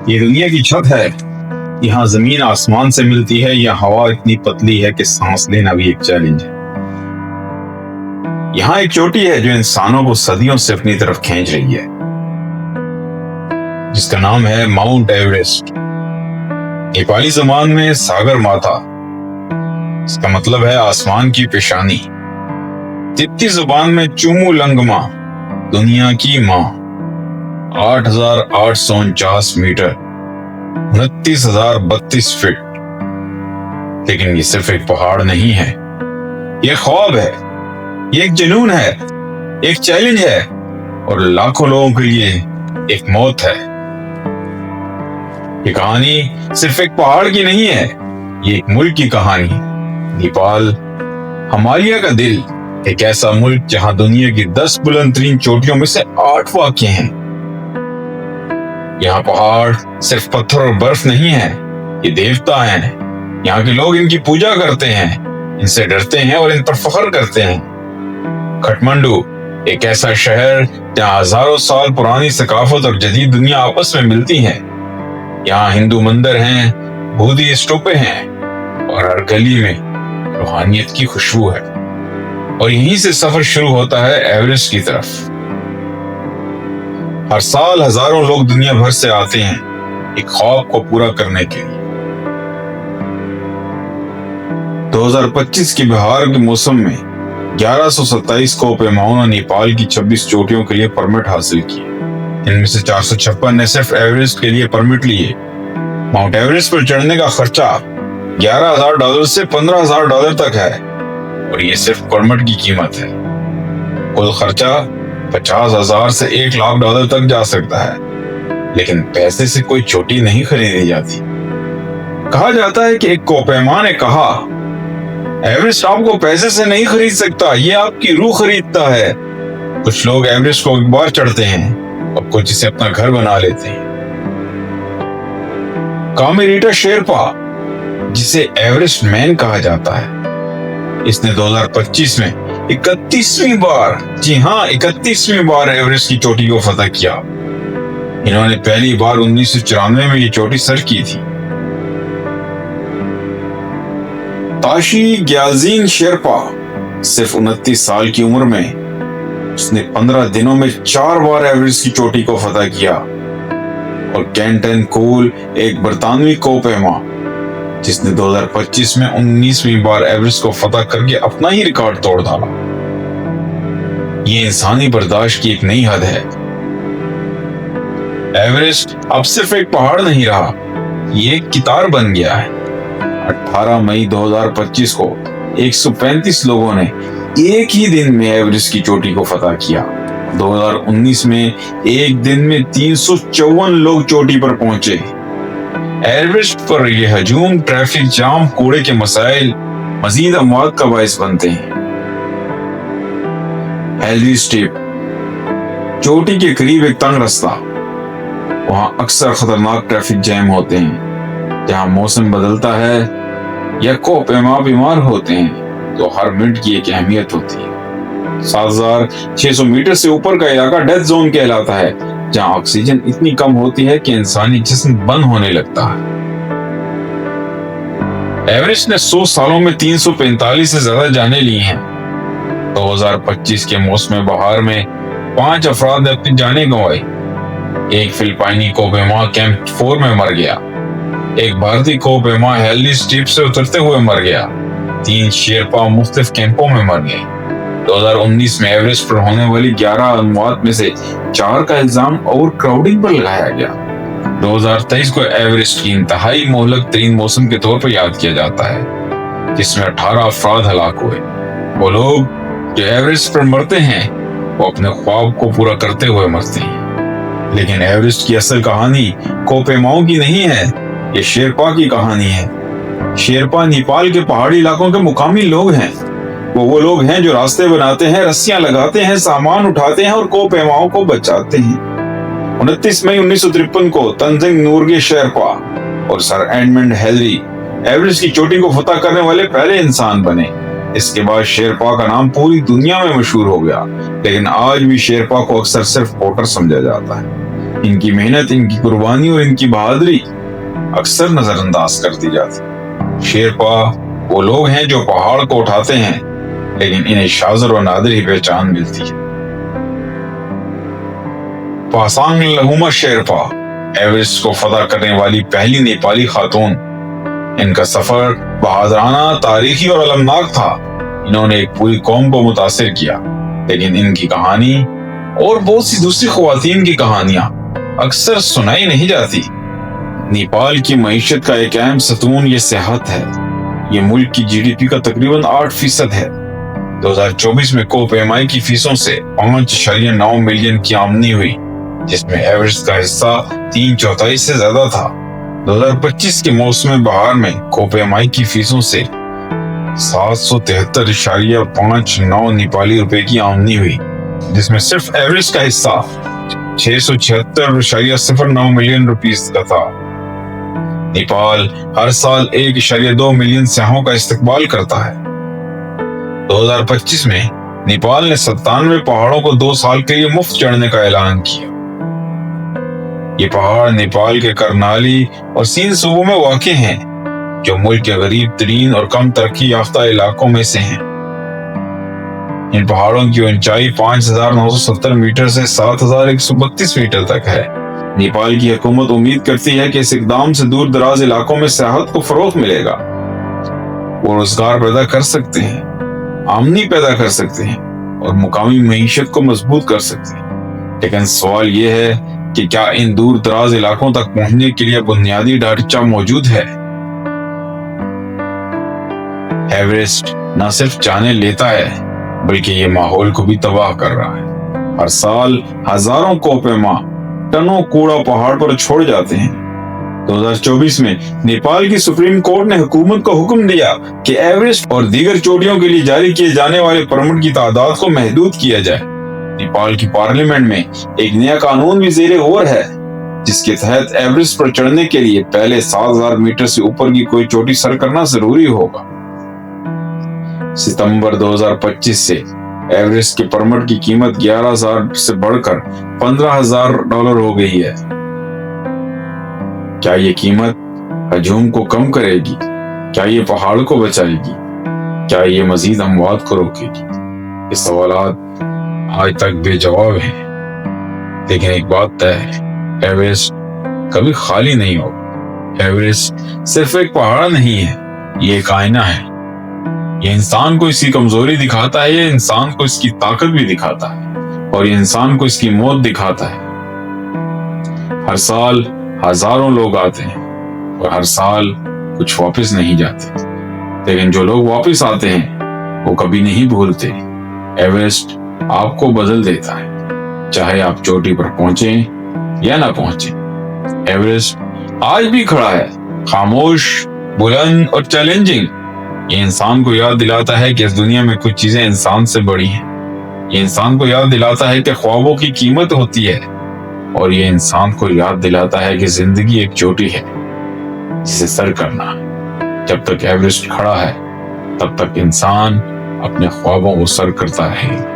یہ دنیا کی چھت ہے، یہاں زمین آسمان سے ملتی ہے، یا ہوا اتنی پتلی ہے کہ سانس لینا بھی ایک چیلنج ہے۔ یہاں ایک چوٹی ہے جو انسانوں کو صدیوں سے اپنی طرف کھینچ رہی ہے، جس کا نام ہے ماؤنٹ ایوریسٹ۔ نیپالی زبان میں ساگر ماتا، اس کا مطلب ہے آسمان کی پیشانی۔ تبتی زبان میں چومو لنگما، دنیا کی ماں۔ 8,849 میٹر، 29,032 فٹ۔ لیکن یہ صرف ایک پہاڑ نہیں ہے، یہ خواب ہے، یہ ایک جنون ہے، ایک چیلنج ہے، اور لاکھوں لوگوں کے لیے ایک موت ہے۔ یہ کہانی صرف ایک پہاڑ کی نہیں ہے، یہ ایک ملک کی کہانی۔ نیپال، ہمالیہ کا دل، ایک ایسا ملک جہاں دنیا کی 10 بلند ترین چوٹیوں میں سے 8 واقع ہیں۔ یہاں پہاڑ صرف پتھر اور برف نہیں ہے، یہ دیوتا ہیں۔ یہاں کے لوگ ان کی پوجا کرتے ہیں، ان سے ڈرتے ہیں اور ان پر فخر کرتے ہیں۔ کھٹمنڈو، ایک ایسا شہر جہاں ہزاروں سال پرانی ثقافت اور جدید دنیا آپس میں ملتی ہیں۔ یہاں ہندو مندر ہیں، بودھی اسٹوپے ہیں، اور ہر گلی میں روحانیت کی خوشبو ہے۔ اور یہیں سے سفر شروع ہوتا ہے ایوریسٹ کی طرف۔ ہر سال ہزاروں لوگ دنیا بھر سے آتے ہیں ایک خواب کو پورا کرنے کے لیے۔ 2025 کی بہار کے موسم میں 1127 کو پیماؤں نے نیپال کی 26 چوٹیوں کے لیے پرمٹ حاصل کیے۔ ان میں سے 456 نے صرف ایوریسٹ کے لیے پرمٹ لیے۔ ماؤنٹ ایوریسٹ پر چڑھنے کا خرچہ $11,000 سے $15,000 تک ہے، اور یہ صرف پرمٹ کی قیمت ہے۔ کل خرچہ $50,000 سے $1,00,000 تک جا سکتا ہے، لیکن پیسے سے کوئی چوٹی نہیں خریدی جاتی۔ کہا جاتا ہے کہ ایک کوپیما نے کہا، ایوریسٹ آپ کو پیسے سے نہیں خرید سکتا، یہ آپ کی روح خریدتا ہے۔ کچھ لوگ ایوریسٹ کو ایک بار چڑھتے ہیں اور کچھ اسے اپنا گھر بنا لیتے ہیں۔ کامیریٹا شیرپا، جسے ایوریسٹ مین کہا جاتا ہے، اس نے 2025 میں 31ویں بار، جی ہاں 31ویں بار ایوریسٹ کی چوٹی کو فتح کیا۔ انہوں نے پہلی بار 1994 میں یہ چوٹی سر کی تھی۔ تاشی گیالزین شیرپا، صرف 29 سال کی عمر میں اس نے 15 دنوں میں 4 بار ایوریسٹ کی چوٹی کو فتح کیا۔ اور کینٹن کول، ایک برطانوی کوپیما، جس نے 2025 میں 19ویں بار ایوریسٹ کو فتح کر کے اپنا ہی ریکارڈ توڑ ڈالا۔ یہ انسانی برداشت کی ایک نئی حد ہے۔ ایوریسٹ اب صرف ایک پہاڑ نہیں رہا، یہ ایک قطار بن گیا ہے۔ 18 مئی 2025 کو 135 لوگوں نے ایک ہی دن میں ایوریسٹ کی چوٹی کو فتح کیا۔ 2019 میں ایک دن میں 354 لوگ چوٹی پر پہنچے۔ ایوریسٹ پر یہ ہجوم، ٹریفک جام، کوڑے کے مسائل مزید اموات کا باعث بنتے ہیں۔ ہیلری اسٹیپ، چوٹی کے قریب ایک تنگ رستہ، وہاں اکثر خطرناک ٹریفک جام ہوتے ہیں۔ جہاں موسم بدلتا ہے یا کوپیما بیمار ہوتے ہیں تو ہر منٹ کی ایک اہمیت ہوتی ہے۔ 7,600 میٹر سے اوپر کا علاقہ ڈیتھ زون کہلاتا ہے، جہاں آکسیجن اتنی کم ہوتی ہے کہ انسانی جسم بند ہونے لگتا ہے۔ ایوریسٹ نے 100 سالوں میں 345 سے زیادہ جانیں لی ہیں۔ 2025 کے موسم بہار میں 5 افراد نے اپنی جانیں گنوائی۔ ایک فلپائنی کوپیما کیمپ 4 میں مر گیا۔ ایک بھارتی کوپیما ہیلری اسٹیپ سے اترتے ہوئے مر گیا۔ 3 شیرپا مختلف کیمپوں میں مر گئے۔ 2019 میں ایوریسٹ پر ہونے والی 11 اموات میں سے 4 کا الزام اوور کراؤڈنگ پر لگایا گیا۔ 2023 کو ایوریسٹ کی انتہائی مہلک ترین موسم کے طور پر یاد کیا جاتا ہے، جس میں 18 افراد ہلاک ہوئے۔ وہ لوگ جو ایوریسٹ پر مرتے ہیں وہ اپنے خواب کو پورا کرتے ہوئے مرتے ہیں۔ لیکن ایوریسٹ کی اصل کہانی کوپیماؤں کی نہیں ہے، یہ شیرپا کی کہانی ہے۔ شیرپا نیپال کے پہاڑی علاقوں کے مقامی لوگ ہیں۔ وہ لوگ ہیں جو راستے بناتے ہیں، رسیاں لگاتے ہیں، سامان اٹھاتے ہیں اور کوپیماؤں کو بچاتے ہیں۔ 29 مئی 1953 کو تنزنگ نورگے شیرپا اور سر ایڈمنڈ ہیلری ایوریسٹ کی چوٹی کو فتح کرنے والے پہلے انسان بنے۔ اس کے بعد شیرپا کا نام پوری دنیا میں مشہور ہو گیا، لیکن آج بھی شیرپا کو اکثر صرف پورٹر سمجھا جاتا ہے۔ ان کی محنت، ان کی قربانی اور ان کی بہادری اکثر نظر انداز کر دی جاتی۔ شیرپا وہ لوگ ہیں جو پہاڑ کو اٹھاتے ہیں لیکن انہیں شاذر و نادر ہی پہچان ملتی ہے۔ پاسانگ لہوما شیرپا ایورسٹ کو فتح کرنے والی پہلی نیپالی خاتون۔ ان کا سفر بہادرانہ، تاریخی اور المناک تھا۔ انہوں نے ایک پوری قوم کو متاثر کیا، لیکن ان کی کہانی اور بہت سی دوسری خواتین کی کہانیاں اکثر سنائی نہیں جاتی۔ نیپال کی معیشت کا ایک اہم ستون یہ سیاحت ہے۔ یہ ملک کی جی ڈی پی کا تقریباً 8% ہے۔ 2024 میں کو پیمائی کی فیسوں سے 5.9 ملین کی آمدنی ہوئی، جس میں ایورسٹ کا حصہ 3/4 سے زیادہ تھا۔ 2025 کے موسم بہار میں کو پیمائی کی فیسوں سے 773.59 نیپالی روپے کی آمدنی ہوئی، جس میں صرف ایورسٹ کا حصہ 676.09 ملین روپیز کا تھا۔ نیپال ہر سال 1.2 ملین سیاحوں کا استقبال کرتا ہے۔ 2025 میں نیپال نے 97 پہاڑوں کو 2 سال کے لیے مفت چڑھنے کا اعلان کیا۔ یہ پہاڑ نیپال کے کرنالی اور سندھ صوبوں میں واقع ہیں، جو ملک کے غریب ترین اور کم ترقی یافتہ علاقوں میں سے ہیں۔ ان پہاڑوں کی اونچائی 5,970 میٹر سے 7,132 میٹر تک ہے۔ نیپال کی حکومت امید کرتی ہے کہ اس اقدام سے دور دراز علاقوں میں سیاحت کو فروغ ملے گا۔ وہ روزگار پیدا کر سکتے ہیں، آمدنی پیدا کر سکتے ہیں اور مقامی معیشت کو مضبوط کر سکتے ہیں۔ لیکن سوال یہ ہے کہ کیا ان دور دراز علاقوں تک پہنچنے کے لیے بنیادی ڈھانچہ موجود ہے؟ ایورسٹ نہ صرف جانیں لیتا ہے بلکہ یہ ماحول کو بھی تباہ کر رہا ہے۔ ہر سال ہزاروں کوپیما ٹنوں کوڑا پہاڑ پر چھوڑ جاتے ہیں۔ 2024 میں نیپال کی سپریم کورٹ نے حکومت کو حکم دیا کہ ایورسٹ اور دیگر چوٹیوں کے لیے جاری کیے جانے والے پرمٹ کی تعداد کو محدود کیا جائے۔ نیپال کی پارلیمنٹ میں ایک نیا قانون بھی زیر غور ہے، جس کے تحت ایورسٹ پر چڑھنے کے لیے پہلے 7,000 میٹر سے اوپر کی کوئی چوٹی سر کرنا ضروری ہوگا۔ ستمبر 2025 سے ایورسٹ کے پرمٹ کی قیمت 11,000 سے بڑھ کر $15,000 ہو گئی ہے۔ کیا یہ قیمت ہجوم کو کم کرے گی؟ کیا یہ پہاڑ کو بچائے گی؟ کیا یہ مزید اموات کو روکے گی؟ یہ سوالات آج تک بے جواب ہیں، لیکن ایک بات طے ہے، ایورسٹ کبھی خالی نہیں ہوگا۔ ایورسٹ صرف ایک پہاڑ نہیں ہے، یہ ایک آئینہ ہے۔ یہ انسان کو اس کی کمزوری دکھاتا ہے، یہ انسان کو اس کی طاقت بھی دکھاتا ہے، اور یہ انسان کو اس کی موت دکھاتا ہے۔ ہر سال ہزاروں لوگ آتے ہیں اور ہر سال کچھ واپس نہیں جاتے، لیکن جو لوگ واپس آتے ہیں وہ کبھی نہیں بھولتے۔ ایورسٹ آپ کو بدل دیتا ہے، چاہے آپ چوٹی پر پہنچیں یا نہ پہنچیں۔ ایورسٹ آج بھی کھڑا ہے، خاموش، بلند اور چیلنجنگ۔ یہ انسان کو یاد دلاتا ہے کہ اس دنیا میں کچھ چیزیں انسان سے بڑی ہیں۔ یہ انسان کو یاد دلاتا ہے کہ خوابوں کی قیمت ہوتی ہے، اور یہ انسان کو یاد دلاتا ہے کہ زندگی ایک چوٹی ہے جسے سر کرنا ہے۔ جب تک ایورسٹ کھڑا ہے تب تک انسان اپنے خوابوں کو سر کرتا رہے۔